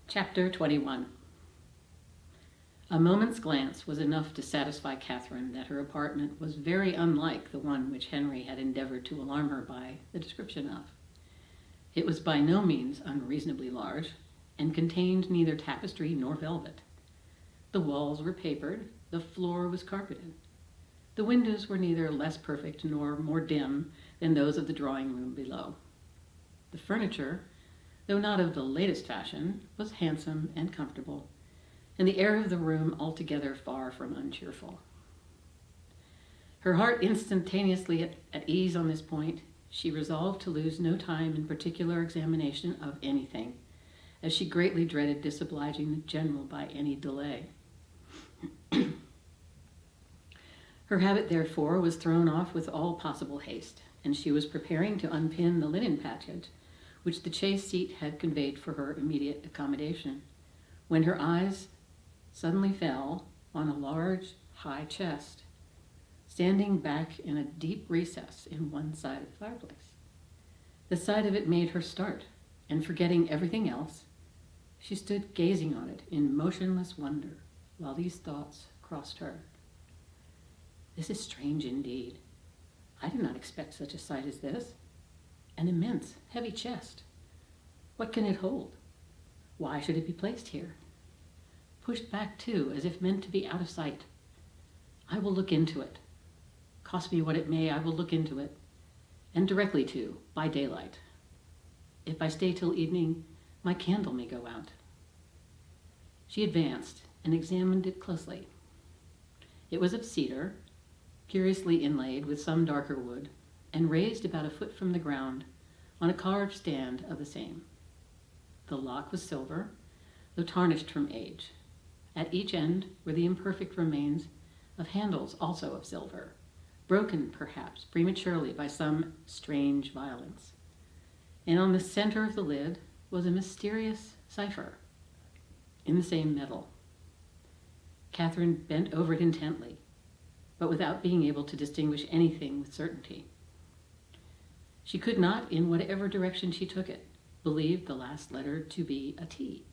Chapter 21. A moment's glance was enough to satisfy Catherine that her apartment was very unlike the one which Henry had endeavored to alarm her by the description of. It was by no means unreasonably large, and contained neither tapestry nor velvet. The walls were papered, the floor was carpeted. The windows were neither less perfect nor more dim than those of the drawing room below. The furniture, though not of the latest fashion, was handsome and comfortable, and the air of the room altogether far from uncheerful. Her heart instantaneously at ease on this point, she resolved to lose no time in particular examination of anything, as she greatly dreaded disobliging the general by any delay. Her habit, therefore, was thrown off with all possible haste, and she was preparing to unpin the linen package which the chaise seat had conveyed for her immediate accommodation, when her eyes suddenly fell on a large, high chest, standing back in a deep recess in one side of the fireplace. The sight of it made her start, and forgetting everything else, she stood gazing on it in motionless wonder, while these thoughts crossed her. This is strange indeed. I did not expect such a sight as this. An immense, heavy chest. What can it hold? Why should it be placed here? Pushed back, too, as if meant to be out of sight. I will look into it. Cost me what it may, I will look into it. And directly, too, by daylight. If I stay till evening, my candle may go out. She advanced and examined it closely. It was of cedar, curiously inlaid with some darker wood, and raised about a foot from the ground on a carved stand of the same. The lock was silver, though tarnished from age. At each end were the imperfect remains of handles also of silver, broken perhaps prematurely by some strange violence. And on the center of the lid was a mysterious cipher in the same metal. Catherine bent over it intently, but without being able to distinguish anything with certainty. She could not, in whatever direction she took it, believe the last letter to be a T.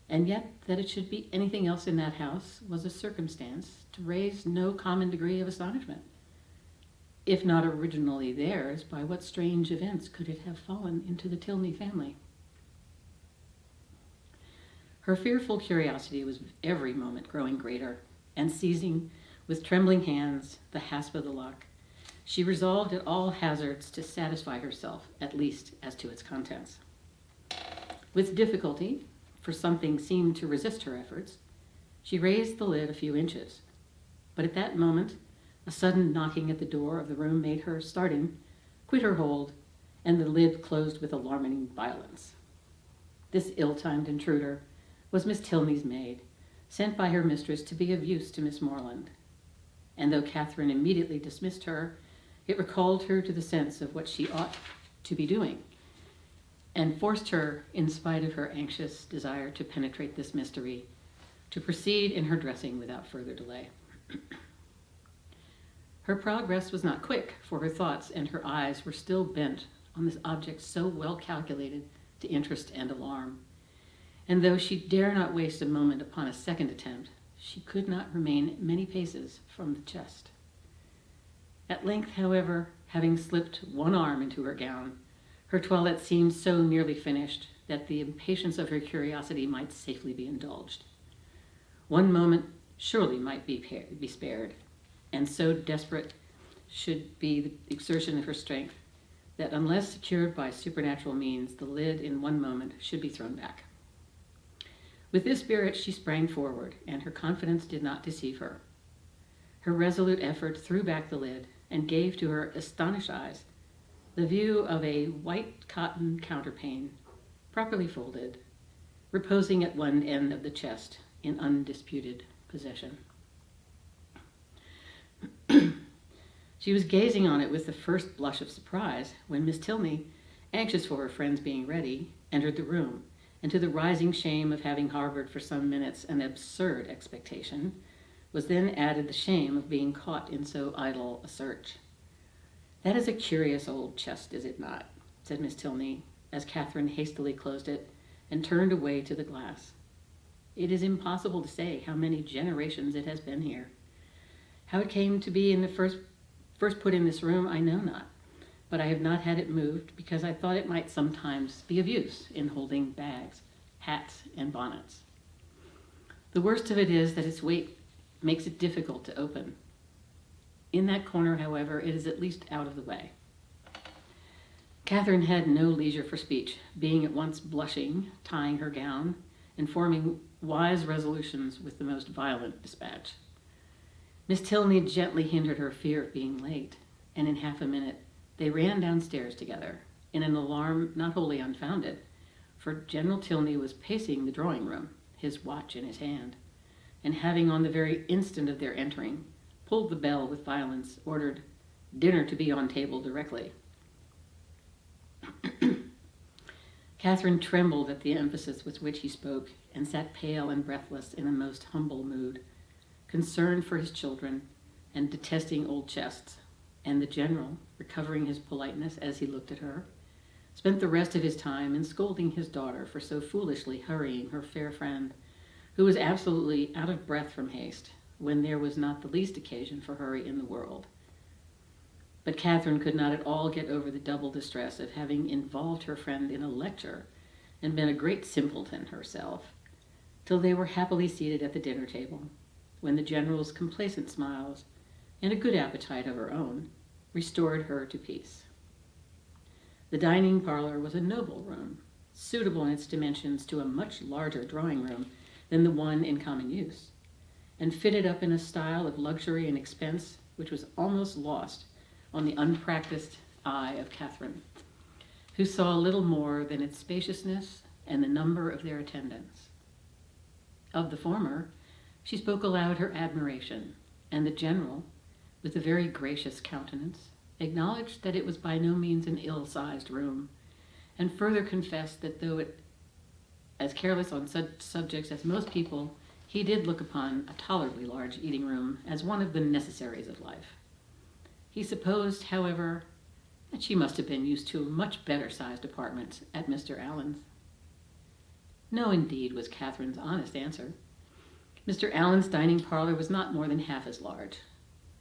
And yet that it should be anything else in that house was a circumstance to raise no common degree of astonishment. If not originally theirs, by what strange events could it have fallen into the Tilney family? Her fearful curiosity was every moment growing greater, and seizing with trembling hands the hasp of the lock, she resolved at all hazards to satisfy herself, at least as to its contents. With difficulty, for something seemed to resist her efforts, she raised the lid a few inches. But at that moment, a sudden knocking at the door of the room made her, starting, quit her hold, and the lid closed with alarming violence. This ill-timed intruder was Miss Tilney's maid, sent by her mistress to be of use to Miss Morland. And though Catherine immediately dismissed her, it recalled her to the sense of what she ought to be doing, and forced her, in spite of her anxious desire to penetrate this mystery, to proceed in her dressing without further delay. Her progress was not quick, for her thoughts and her eyes were still bent on this object so well calculated to interest and alarm, and though she dare not waste a moment upon a second attempt, she could not remain many paces from the chest. At length, however, having slipped one arm into her gown, her toilette seemed so nearly finished that the impatience of her curiosity might safely be indulged. One moment surely might be spared, and so desperate should be the exertion of her strength that unless secured by supernatural means, the lid in one moment should be thrown back. With this spirit she sprang forward, and her confidence did not deceive her. Her resolute effort threw back the lid and gave to her astonished eyes the view of a white cotton counterpane, properly folded, reposing at one end of the chest in undisputed possession. She was gazing on it with the first blush of surprise when Miss Tilney, anxious for her friend's being ready, entered the room, and to the rising shame of having harbored for some minutes an absurd expectation, was then added the shame of being caught in so idle a search. "That is a curious old chest, is it not?" said Miss Tilney, as Catherine hastily closed it and turned away to the glass. It is impossible to say how many generations it has been here. How it came to be in the first put in this room, I know not, but I have not had it moved because I thought it might sometimes be of use in holding bags, hats, and bonnets. The worst of it is that its weight makes it difficult to open. In that corner, however, it is at least out of the way. Catherine had no leisure for speech, being at once blushing, tying her gown, and forming wise resolutions with the most violent dispatch. Miss Tilney gently hindered her fear of being late, and in half a minute they ran downstairs together, in an alarm not wholly unfounded, for General Tilney was pacing the drawing room, his watch in his hand, and having on the very instant of their entering, pulled the bell with violence, ordered dinner to be on table directly. Catherine trembled at the emphasis with which he spoke, and sat pale and breathless in a most humble mood, concerned for his children, and detesting old chests. And the general, recovering his politeness as he looked at her, spent the rest of his time in scolding his daughter for so foolishly hurrying her fair friend, who was absolutely out of breath from haste, when there was not the least occasion for hurry in the world. But Catherine could not at all get over the double distress of having involved her friend in a lecture and been a great simpleton herself, till they were happily seated at the dinner table, when the general's complacent smiles and a good appetite of her own restored her to peace. The dining parlor was a noble room, suitable in its dimensions to a much larger drawing room than the one in common use, and fitted up in a style of luxury and expense which was almost lost on the unpracticed eye of Catherine, who saw little more than its spaciousness and the number of their attendants. Of the former, she spoke aloud her admiration, and the general, with a very gracious countenance, acknowledged that it was by no means an ill-sized room, and further confessed that though it as careless on such subjects as most people, he did look upon a tolerably large eating room as one of the necessaries of life. He supposed, however, that she must have been used to much better-sized apartments at Mr. Allen's. No, indeed, was Catherine's honest answer. Mr. Allen's dining parlor was not more than half as large,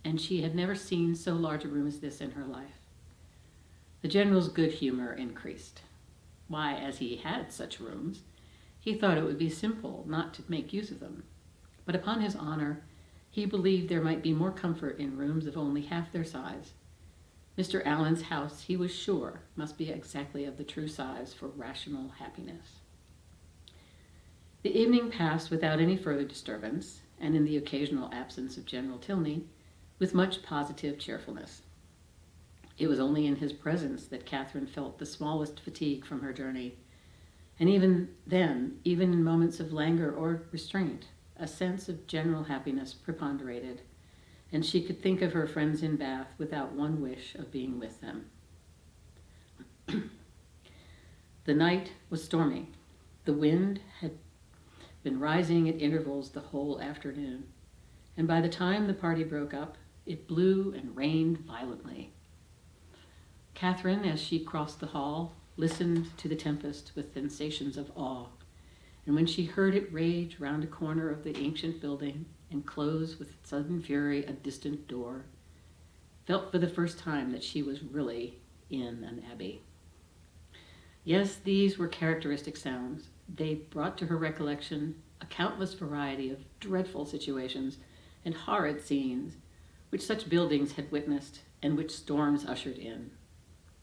and she had never seen so large a room as this in her life. The general's good humor increased. Why, as he had such rooms, he thought it would be simple not to make use of them. But upon his honor, he believed there might be more comfort in rooms of only half their size. Mr. Allen's house, he was sure, must be exactly of the true size for rational happiness. The evening passed without any further disturbance, and in the occasional absence of General Tilney, with much positive cheerfulness. It was only in his presence that Catherine felt the smallest fatigue from her journey, and even then, even in moments of languor or restraint, a sense of general happiness preponderated, and she could think of her friends in Bath without one wish of being with them. The night was stormy. The wind had been rising at intervals the whole afternoon, and by the time the party broke up, it blew and rained violently. Catherine, as she crossed the hall, listened to the tempest with sensations of awe, and when she heard it rage round a corner of the ancient building and close with sudden fury a distant door, felt for the first time that she was really in an abbey. Yes, these were characteristic sounds. They brought to her recollection a countless variety of dreadful situations and horrid scenes which such buildings had witnessed and which storms ushered in.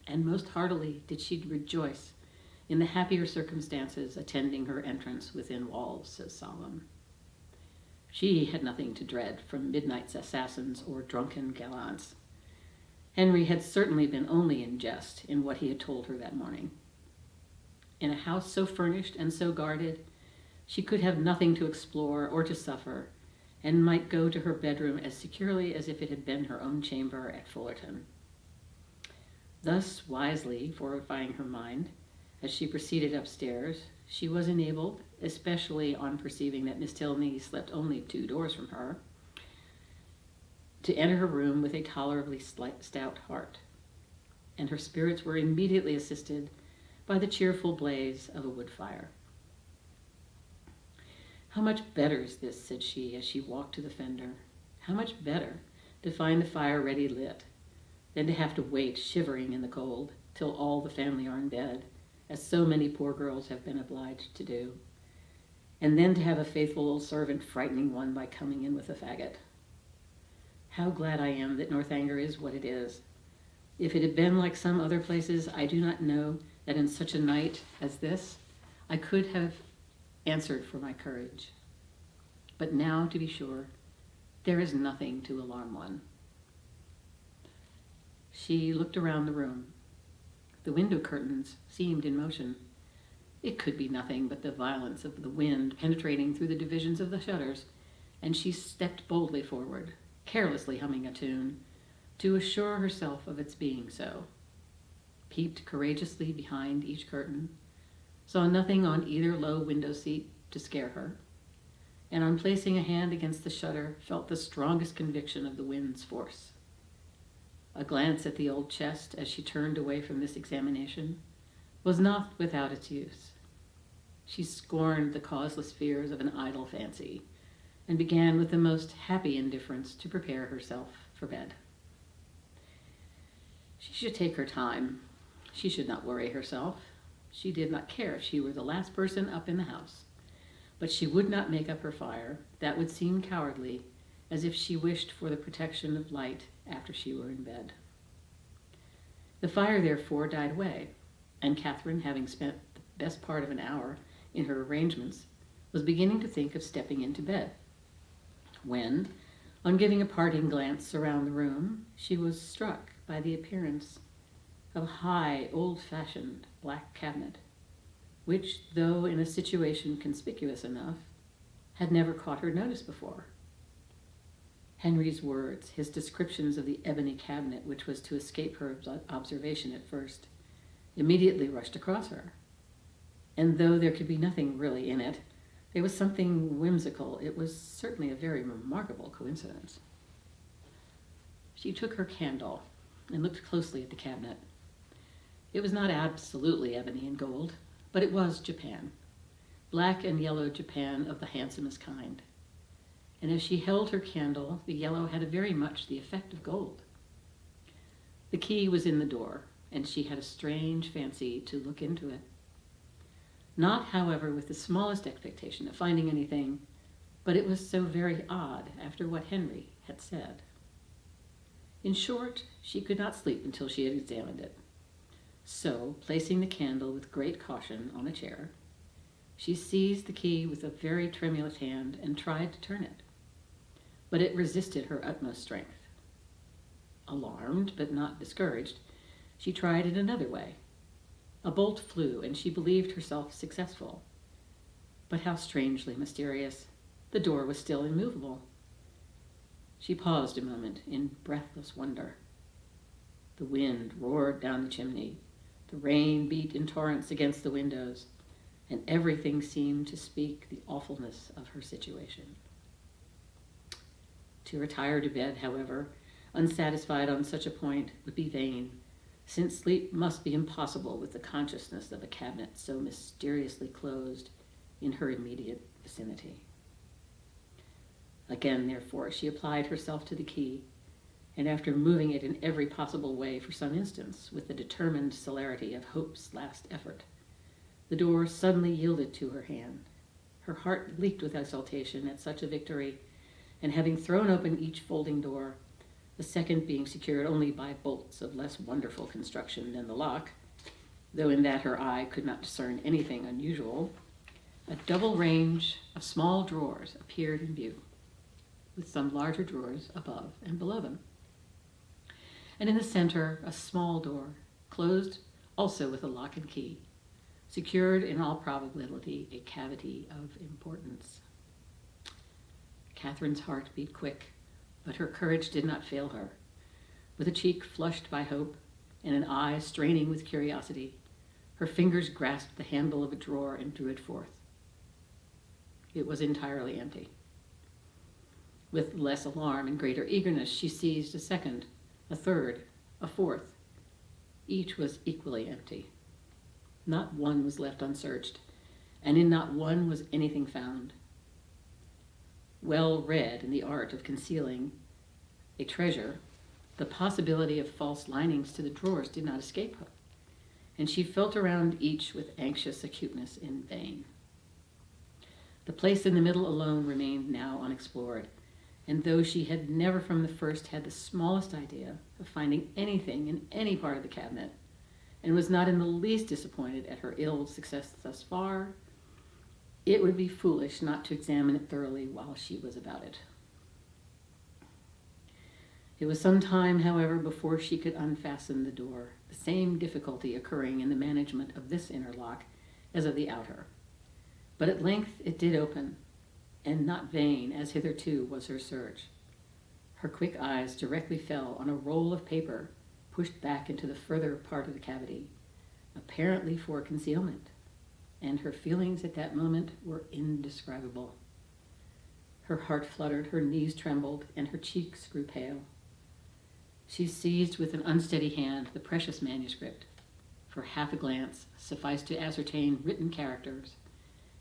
And most heartily did she rejoice in the happier circumstances attending her entrance within walls so solemn. She had nothing to dread from midnight's assassins or drunken gallants. Henry had certainly been only in jest in what he had told her that morning. In a house so furnished and so guarded, she could have nothing to explore or to suffer, and might go to her bedroom as securely as if it had been her own chamber at Fullerton. Thus wisely fortifying her mind, as she proceeded upstairs, she was enabled, especially on perceiving that Miss Tilney slept only 2 doors from her, to enter her room with a tolerably stout heart, and her spirits were immediately assisted by the cheerful blaze of a wood fire. "How much better is this," said she, as she walked to the fender. "How much better to find the fire ready lit, than to have to wait, shivering in the cold, till all the family are in bed, as so many poor girls have been obliged to do, and then to have a faithful old servant frightening one by coming in with a faggot. How glad I am that Northanger is what it is. If it had been like some other places, I do not know that in such a night as this I could have answered for my courage. But now, to be sure, there is nothing to alarm one." She looked around the room. The window curtains seemed in motion. It could be nothing but the violence of the wind penetrating through the divisions of the shutters, and she stepped boldly forward, carelessly humming a tune, to assure herself of its being so, peeped courageously behind each curtain, saw nothing on either low window seat to scare her, and on placing a hand against the shutter felt the strongest conviction of the wind's force. A glance at the old chest as she turned away from this examination was not without its use. She scorned the causeless fears of an idle fancy, and began with the most happy indifference to prepare herself for bed. She should take her time. She should not worry herself. She did not care if she were the last person up in the house. But she would not make up her fire. That would seem cowardly, as if she wished for the protection of light after she were in bed. The fire, therefore, died away, and Catherine, having spent the best part of an hour in her arrangements, was beginning to think of stepping into bed, when, on giving a parting glance around the room, she was struck by the appearance of a high, old-fashioned black cabinet, which, though in a situation conspicuous enough, had never caught her notice before. Henry's words, his descriptions of the ebony cabinet which was to escape her observation at first, immediately rushed across her. And though there could be nothing really in it, there was something whimsical. It was certainly a very remarkable coincidence. She took her candle and looked closely at the cabinet. It was not absolutely ebony and gold, but it was Japan, black and yellow Japan of the handsomest kind. And as she held her candle, the yellow had very much the effect of gold. The key was in the door, and she had a strange fancy to look into it. Not, however, with the smallest expectation of finding anything, but it was so very odd after what Henry had said. In short, she could not sleep until she had examined it. So, placing the candle with great caution on a chair, she seized the key with a very tremulous hand and tried to turn it. But it resisted her utmost strength. Alarmed, but not discouraged, she tried it another way. A bolt flew, and she believed herself successful. But how strangely mysterious. The door was still immovable. She paused a moment in breathless wonder. The wind roared down the chimney. The rain beat in torrents against the windows, and everything seemed to speak the awfulness of her situation. To retire to bed, however, unsatisfied on such a point, would be vain, since sleep must be impossible with the consciousness of a cabinet so mysteriously closed in her immediate vicinity. Again, therefore, she applied herself to the key, and after moving it in every possible way for some instants, with the determined celerity of hope's last effort, the door suddenly yielded to her hand. Her heart leaped with exultation at such a victory, and having thrown open each folding door, the second being secured only by bolts of less wonderful construction than the lock, though in that her eye could not discern anything unusual, a double range of small drawers appeared in view, with some larger drawers above and below them. And in the center, a small door, closed also with a lock and key, secured in all probability a cavity of importance. Catherine's heart beat quick, but her courage did not fail her. With a cheek flushed by hope and an eye straining with curiosity, her fingers grasped the handle of a drawer and drew it forth. It was entirely empty. With less alarm and greater eagerness, she seized a second, a third, a fourth. Each was equally empty. Not one was left unsearched, and in not one was anything found. well read in the art of concealing a treasure, the possibility of false linings to the drawers did not escape her, and she felt around each with anxious acuteness in vain. The place in the middle alone remained now unexplored, and though she had never from the first had the smallest idea of finding anything in any part of the cabinet, and was not in the least disappointed at her ill success thus far, it would be foolish not to examine it thoroughly while she was about it. It was some time, however, before she could unfasten the door, the same difficulty occurring in the management of this inner lock as of the outer. But at length it did open, and not vain as hitherto was her search. Her quick eyes directly fell on a roll of paper pushed back into the further part of the cavity, apparently for concealment, and her feelings at that moment were indescribable. Her heart fluttered, her knees trembled, and her cheeks grew pale. She seized with an unsteady hand the precious manuscript. For half a glance sufficed to ascertain written characters,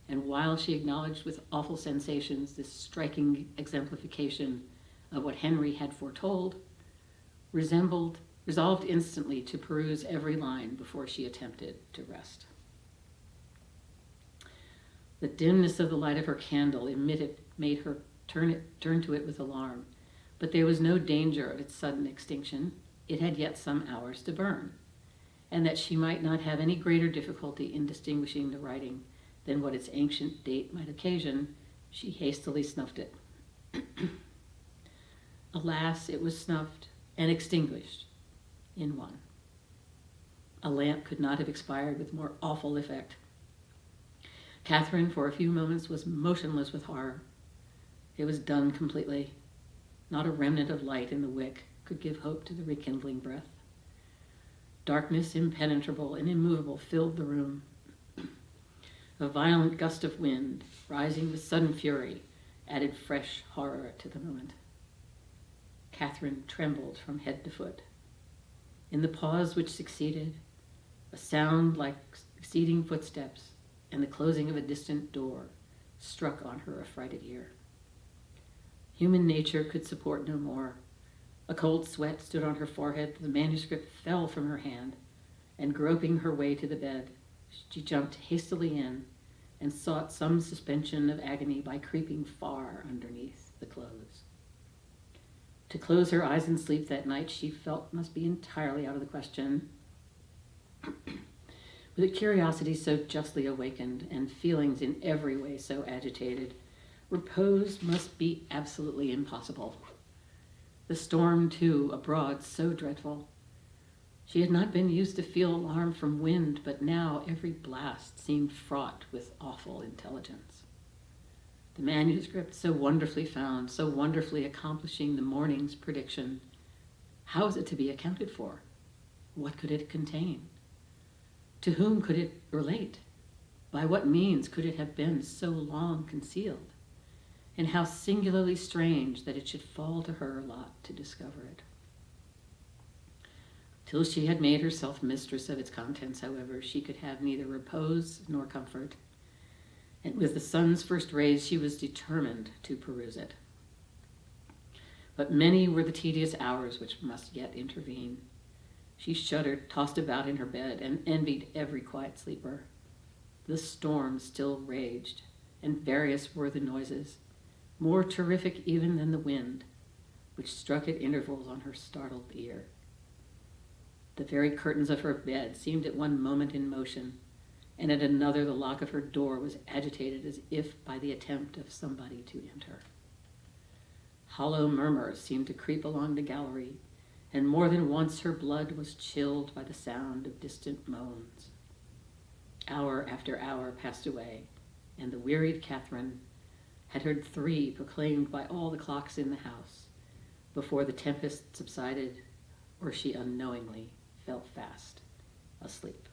and while she acknowledged with awful sensations this striking exemplification of what Henry had foretold, resolved instantly to peruse every line before she attempted to rest. The dimness of the light of her candle made her turn to it with alarm, but there was no danger of its sudden extinction. It had yet some hours to burn, and that she might not have any greater difficulty in distinguishing the writing than what its ancient date might occasion, she hastily snuffed it. Alas, it was snuffed and extinguished in one. A lamp could not have expired with more awful effect. Catherine, for a few moments, was motionless with horror. It was done completely. Not a remnant of light in the wick could give hope to the rekindling breath. Darkness, impenetrable and immovable, filled the room. A violent gust of wind, rising with sudden fury, added fresh horror to the moment. Catherine trembled from head to foot. In the pause which succeeded, a sound like receding footsteps and the closing of a distant door struck on her affrighted ear. Human nature could support no more. A cold sweat stood on her forehead, the manuscript fell from her hand, and groping her way to the bed, she jumped hastily in and sought some suspension of agony by creeping far underneath the clothes. To close her eyes in sleep that night she felt must be entirely out of the question. With a curiosity so justly awakened and feelings in every way so agitated, repose must be absolutely impossible. The storm, too, abroad, so dreadful. She had not been used to feel alarm from wind, but now every blast seemed fraught with awful intelligence. The manuscript, so wonderfully found, so wonderfully accomplishing the morning's prediction, how was it to be accounted for? What could it contain? To whom could it relate? By what means could it have been so long concealed? And how singularly strange that it should fall to her lot to discover it. Till she had made herself mistress of its contents, however, she could have neither repose nor comfort, and with the sun's first rays she was determined to peruse it. But many were the tedious hours which must yet intervene. She shuddered, tossed about in her bed, and envied every quiet sleeper. The storm still raged, and various were the noises, more terrific even than the wind, which struck at intervals on her startled ear. The very curtains of her bed seemed at one moment in motion, and at another the lock of her door was agitated as if by the attempt of somebody to enter. Hollow murmurs seemed to creep along the gallery, and more than once her blood was chilled by the sound of distant moans. Hour after hour passed away, and the wearied Catherine had heard 3 proclaimed by all the clocks in the house before the tempest subsided, or she unknowingly fell fast asleep.